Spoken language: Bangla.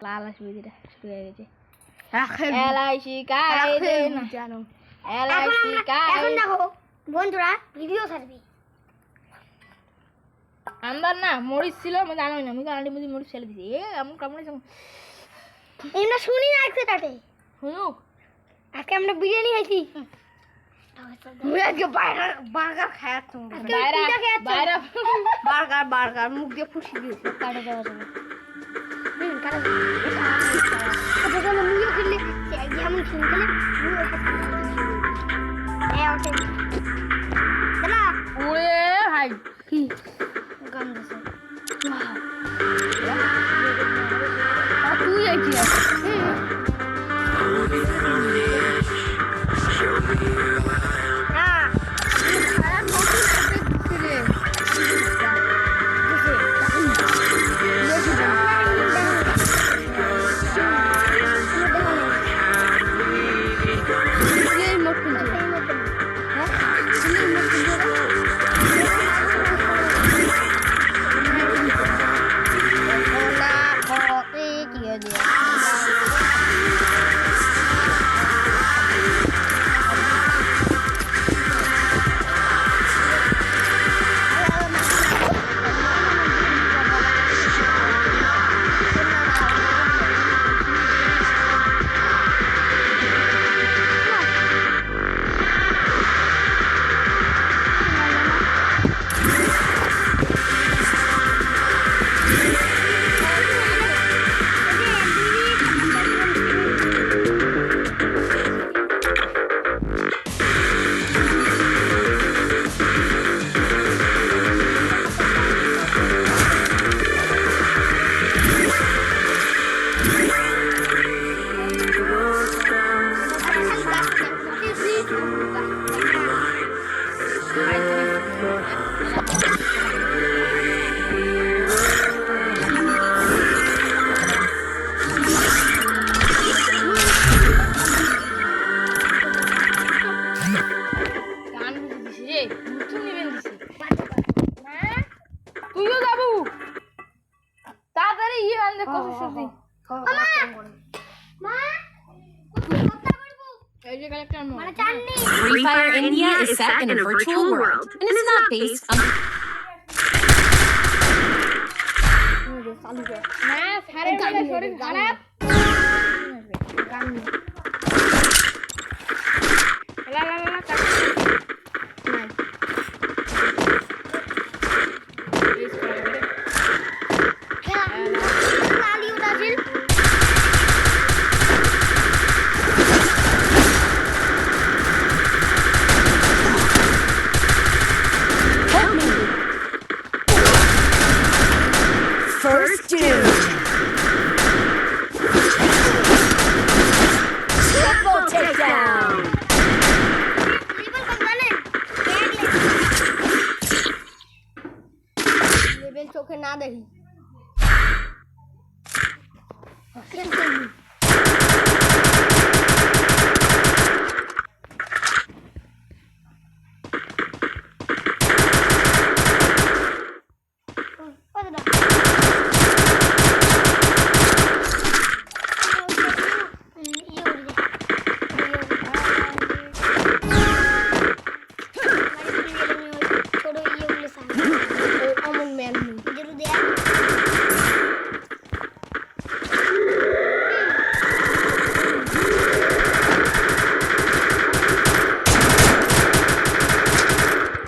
লাল আসবে যেটা শুরু হয়ে গেছে এলআইসি কাইদে না জানো এলআইসি কাইদে এখন দেখো বন্ধুরা ভিডিও ছাড়বি আমার না মরিচ ছিল আমি জানোই না আমি কানাডি মুজি মরিচ ফেলে দিছি এমন কামড়ে আমরা শুনি না আজকে তাতে শুনুক আজকে আমরা বিরিয়ানি খাইছি আজকে বার্গার খাইছো বার্গার মুখ দিয়ে ফুসি দিয়েছে কাটা দেওয়া যাবে কাটা যখন মুড়িও খেলে যেমন শুনতে ওরে ভাই কি গন্ধ তুই আইছি তুইও যাবো তাড়াতাড়ি ইয়ে আনতে কত সত্যি মা এই যে কালেক্টর মানে চাননি Free Fire India is set in a virtual world and is not based on না সারে বলে শরীর খারাপ লা লা লা কাট First Doom. Triple takedown. Level চোখে না দেখি